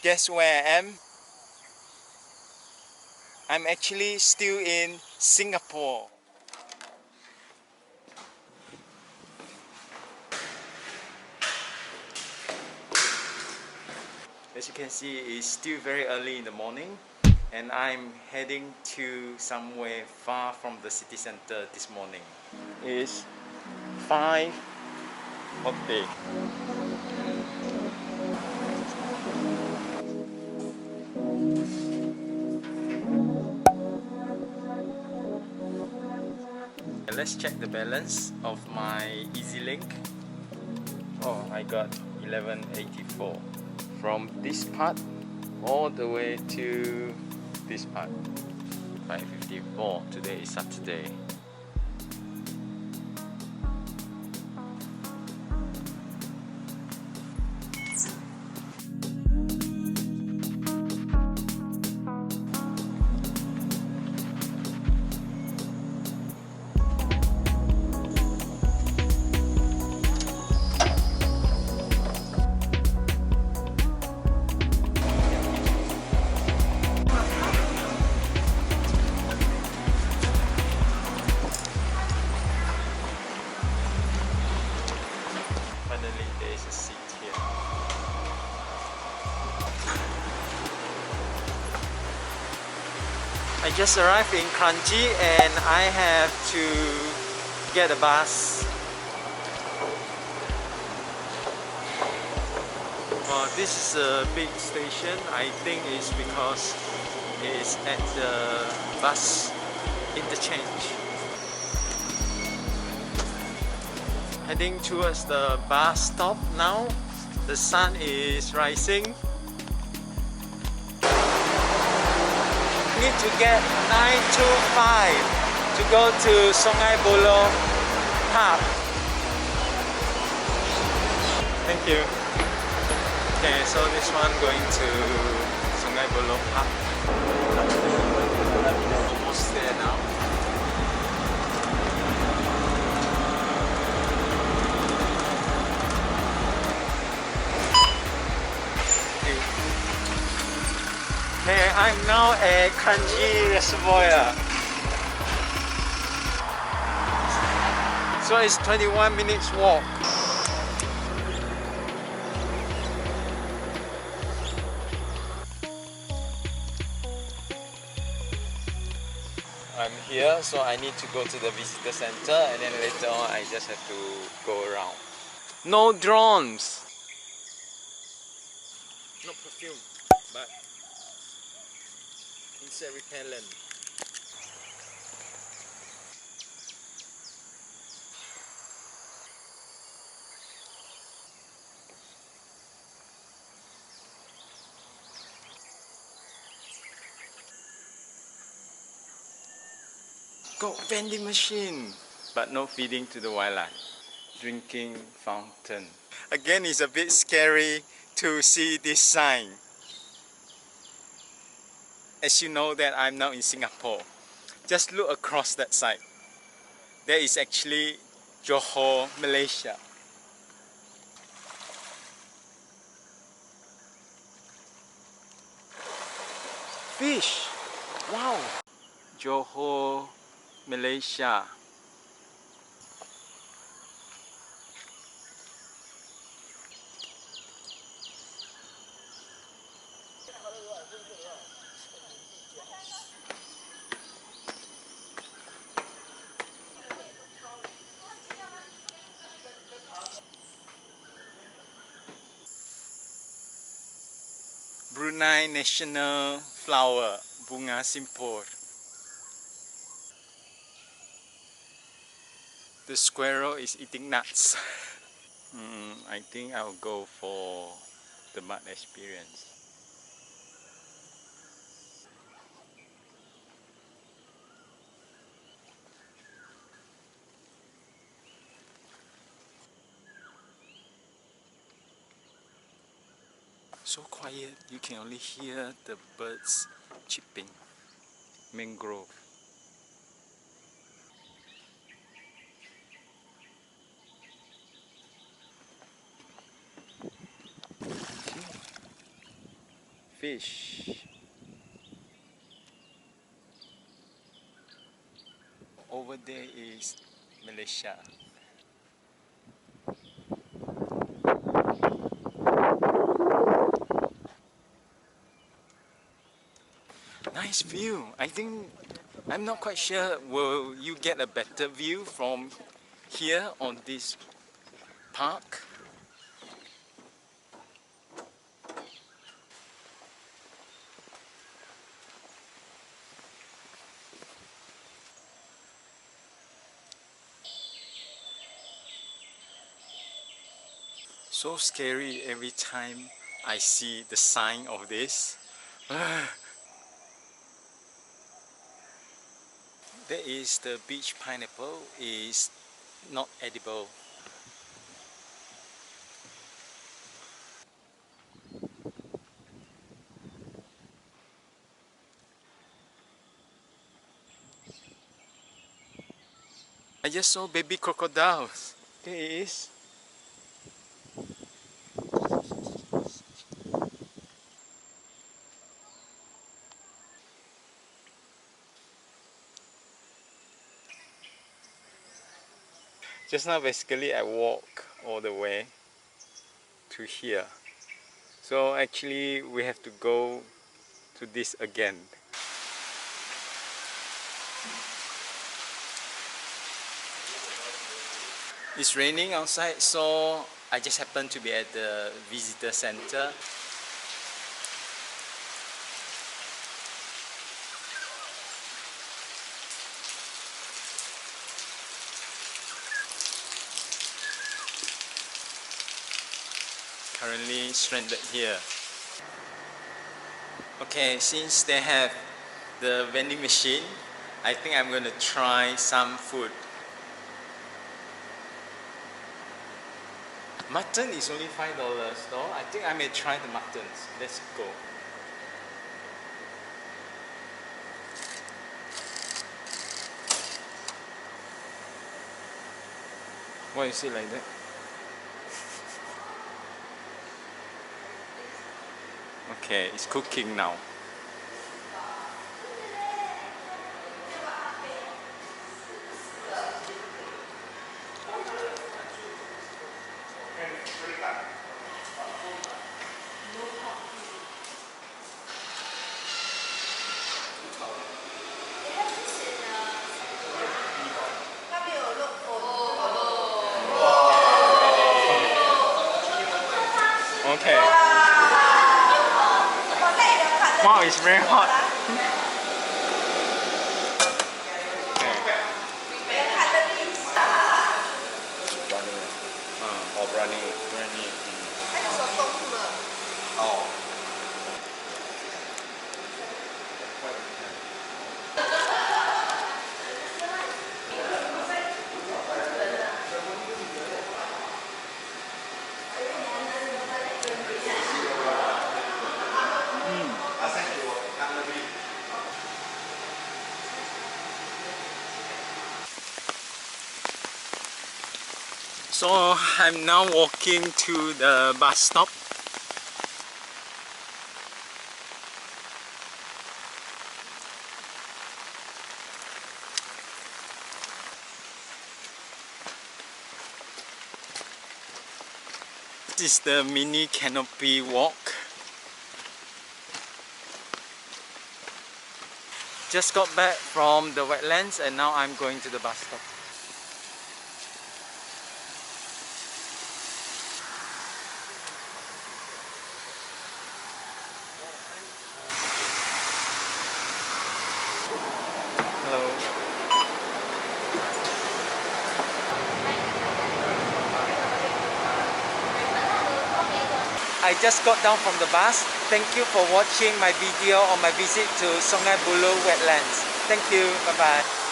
Guess where I am? I'm actually still in Singapore. As you can see, it's still very early in the morning and I'm heading to somewhere far from the city center this morning. It's 5 of day. Let's check the balance of my EasyLink. Oh, I got 1184 from this part all the way to this part. 554. Today is Saturday. Finally, there is a seat here. I just arrived in Kranji and I have to get a bus. This is a big station. I think it's because it's at the bus interchange. Heading towards the bus stop now. The sun is rising. Need to get 925 to go to Sungei Buloh Park. Thank you. Okay, so this one going to Sungei Buloh Park. Almost there now. Okay, I'm now at Kranji Reservoir. So it's 21 minutes walk. I'm here, so I need to go to the visitor center and then later on I just have to go around. No drones! No perfume, but insect repellent. Got vending machine, but no feeding to the wildlife. Drinking fountain. Again, it's a bit scary to see this sign. As you know that I'm now in Singapore. Just look across that side. There is actually Johor, Malaysia. Fish! Wow! Johor, Malaysia. Brunei national flower, Bunga Simpur. The squirrel is eating nuts. I think I'll go for the mud experience. So quiet, you can only hear the birds chirping. Mangrove. fish. Over there is Malaysia. Nice view. I think I'm not quite sure. Will you get a better view from here on this park? So scary every time I see the sign of this. There is the beach pineapple is not edible. I just saw baby crocodiles. There it is. Just now basically I walk all the way to here. So actually we have to go to this again. It's raining outside, so I just happened to be at the visitor center. Currently stranded here. Okay, since they have the vending machine, I think I'm gonna try some food. Mutton is only $5 though. I think I may try the muttons. Let's go. Why is it like that? Okay, it's cooking now. Okay. Wow, it's very hot. Brownie. Oh. So I'm now walking to the bus stop. This is the mini canopy walk. Just got back from the wetlands and now I'm going to the bus stop. Hello. I just got down from the bus. Thank you for watching my video on my visit to Sungei Buloh wetlands. Thank you. Bye bye.